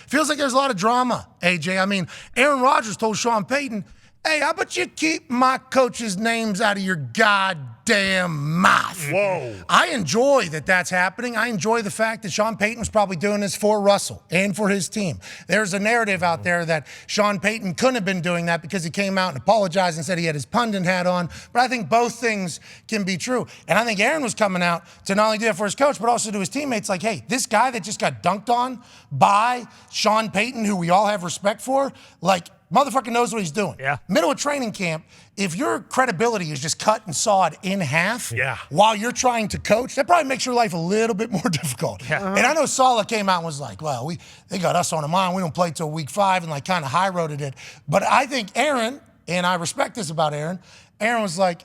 Feels like there's a lot of drama, AJ. I mean, Aaron Rodgers told Sean Payton, hey, how about you keep my coaches' names out of your goddamn mouth? Whoa. I enjoy that that's happening. I enjoy the fact that Sean Payton was probably doing this for Russell and for his team. There's a narrative out there that Sean Payton couldn't have been doing that because he came out and apologized and said he had his pundit hat on. But I think both things can be true. And I think Aaron was coming out to not only do it for his coach, but also to his teammates like, hey, this guy that just got dunked on by Sean Payton, who we all have respect for, like, motherfucker knows what he's doing. Yeah. Middle of training camp, if your credibility is just cut and sawed in half while you're trying to coach, that probably makes your life a little bit more difficult. Yeah. And I know Saleh came out and was like, well, they got us on the mind. We don't play till week 5 and like kind of high-roaded it. But I think Aaron, and I respect this about Aaron was like,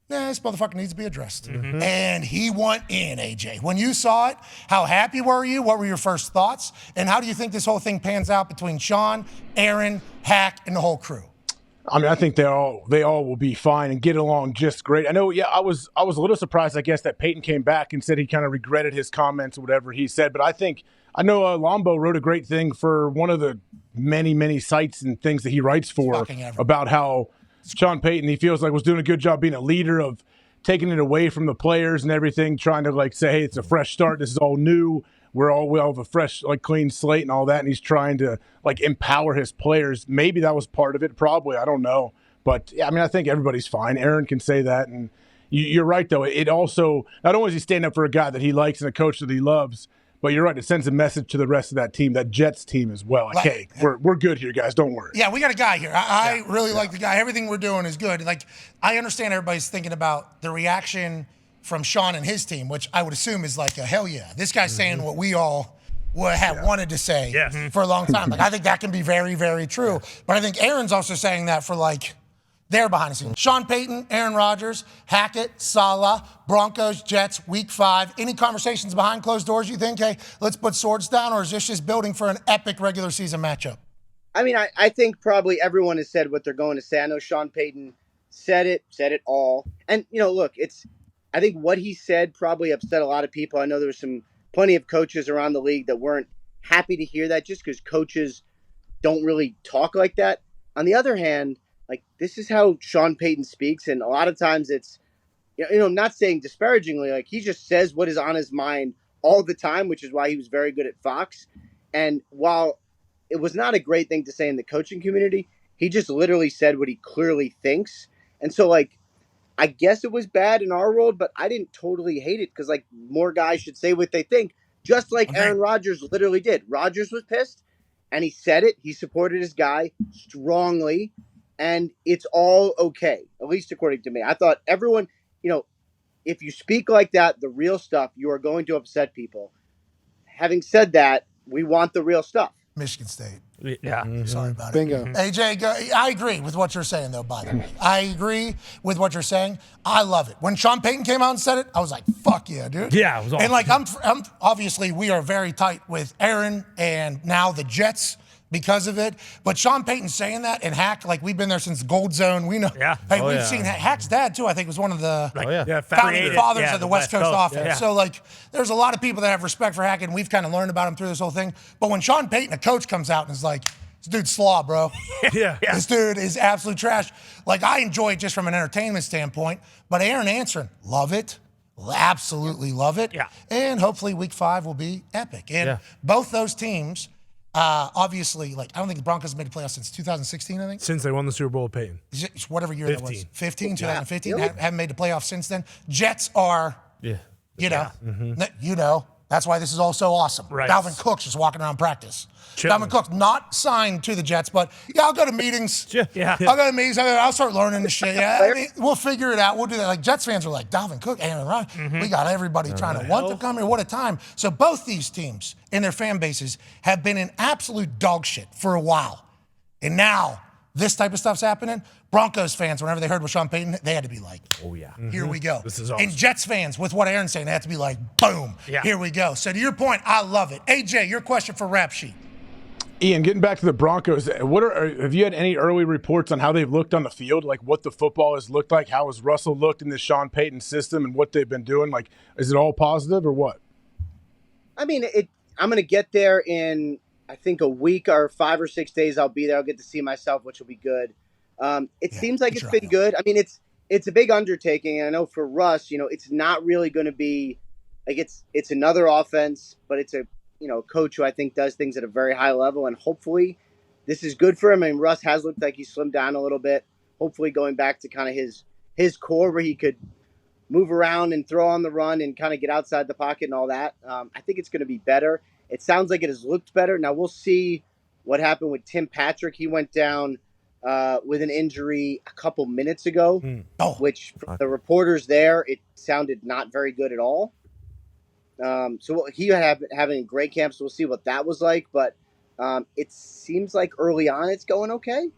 nah, this motherfucker needs to be addressed. Mm-hmm. And he went in, AJ. When you saw it, how happy were you? What were your first thoughts? And how do you think this whole thing pans out between Sean, Aaron, Hack, and the whole crew? I mean, I think they all will be fine and get along just great. I know, I was a little surprised, I guess, that Payton came back and said he kind of regretted his comments or whatever he said. But I know Lombo wrote a great thing for one of the many, many sites and things that he writes for about how Sean Payton, he feels like, was doing a good job being a leader of taking it away from the players and everything, trying to like say, hey, it's a fresh start. This is all new. We'll have a fresh, like, clean slate and all that. And he's trying to like empower his players. Maybe that was part of it. Probably. I don't know. But yeah, I mean, I think everybody's fine. Aaron can say that. And you're right, though. It also, not only is he standing up for a guy that he likes and a coach that he loves, but you're right, it sends a message to the rest of that team, that Jets team as well. Like, hey, we're good here, guys. Don't worry. Yeah, we got a guy here. I really like the guy. Everything we're doing is good. Like, I understand everybody's thinking about the reaction from Sean and his team, which I would assume is like a hell yeah. This guy's saying what we all would have wanted to say for a long time. Like, I think that can be very, very true. But I think Aaron's also saying that for like they're behind the scenes. Sean Payton, Aaron Rodgers, Hackett, Saleh, Broncos, Jets, week 5. Any conversations behind closed doors you think, hey, let's put swords down, or is this just building for an epic regular season matchup? I mean, I think probably everyone has said what they're going to say. I know Sean Payton said it all. And, look, I think what he said probably upset a lot of people. I know there was plenty of coaches around the league that weren't happy to hear that just because coaches don't really talk like that. On the other hand, like, this is how Sean Payton speaks, and a lot of times it's, not saying disparagingly, like, he just says what is on his mind all the time, which is why he was very good at Fox. And while it was not a great thing to say in the coaching community, he just literally said what he clearly thinks. And so, like, I guess it was bad in our world, but I didn't totally hate it because, like, more guys should say what they think, just like Aaron Rodgers literally did. Rodgers was pissed, and he said it. He supported his guy strongly. And it's all okay, at least according to me. I thought everyone, if you speak like that, the real stuff, you are going to upset people. Having said that, we want the real stuff. Michigan State. Yeah. Sorry about Bingo. it. AJ, I agree with what you're saying, though, by the way. I agree with what you're saying. I love it. When Sean Payton came out and said it, I was like, fuck yeah, dude. Yeah, it was awesome. And, like, I'm obviously, we are very tight with Aaron and now the Jets because of it. But Sean Payton saying that, and Hack, like, we've been there since Gold Zone. We know. Yeah. Hey, we've seen Hack's dad, too, I think, was one of the founding fathers of the West Coast offense. Yeah. So, like, there's a lot of people that have respect for Hackett, and we've kind of learned about him through this whole thing. But when Sean Payton, a coach, comes out and is like, this dude's slaw, bro. This dude is absolute trash. Like, I enjoy it just from an entertainment standpoint. But Aaron answering, love it. Absolutely love it. Yeah. And hopefully week 5 will be epic. And both those teams, obviously, like, I don't think the Broncos made the playoffs since 2016, I think. Since they won the Super Bowl with Payton. Whatever year that was. 15, 2015. Yeah. Haven't made the playoffs since then. Jets are, that's why this is all so awesome. Right. Dalvin Cook's just walking around practice. Dalvin Cook's not signed to the Jets, but I'll go to meetings. I'll go to meetings. I'll start learning this shit. I mean, we'll figure it out. We'll do that. Like, Jets fans are like, Dalvin Cook, Aaron Rodgers. We got everybody trying to want to come here. What a time. So both these teams and their fan bases have been in absolute dog shit for a while. And now this type of stuff's happening. Broncos fans, whenever they heard with Sean Payton, they had to be like, oh, yeah, here we go. This is awesome. And Jets fans, with what Aaron's saying, they had to be like, boom, here we go. So to your point, I love it. AJ, your question for Rap Sheet. Ian, getting back to the Broncos, have you had any early reports on how they've looked on the field, like what the football has looked like? How has Russell looked in this Sean Payton system and what they've been doing? Like, is it all positive or what? I mean, I'm going to get there in I think a week or 5 or 6 days I'll be there. I'll get to see myself, which will be good. It Yeah, seems like get it's your been eye out. good. I mean, it's a big undertaking, and I know for Russ, it's not really going to be like it's another offense, but it's a coach who I think does things at a very high level, and hopefully this is good for him. I mean, Russ has looked like he's slimmed down a little bit. Hopefully, going back to kind of his core where he could move around and throw on the run and kind of get outside the pocket and all that. I think it's going to be better. It sounds like it has looked better. Now we'll see what happened with Tim Patrick. He went down with an injury a couple minutes ago, which from the reporters there, it sounded not very good at all. So he having a great camp, so we'll see what that was like. But it seems like early on it's going okay.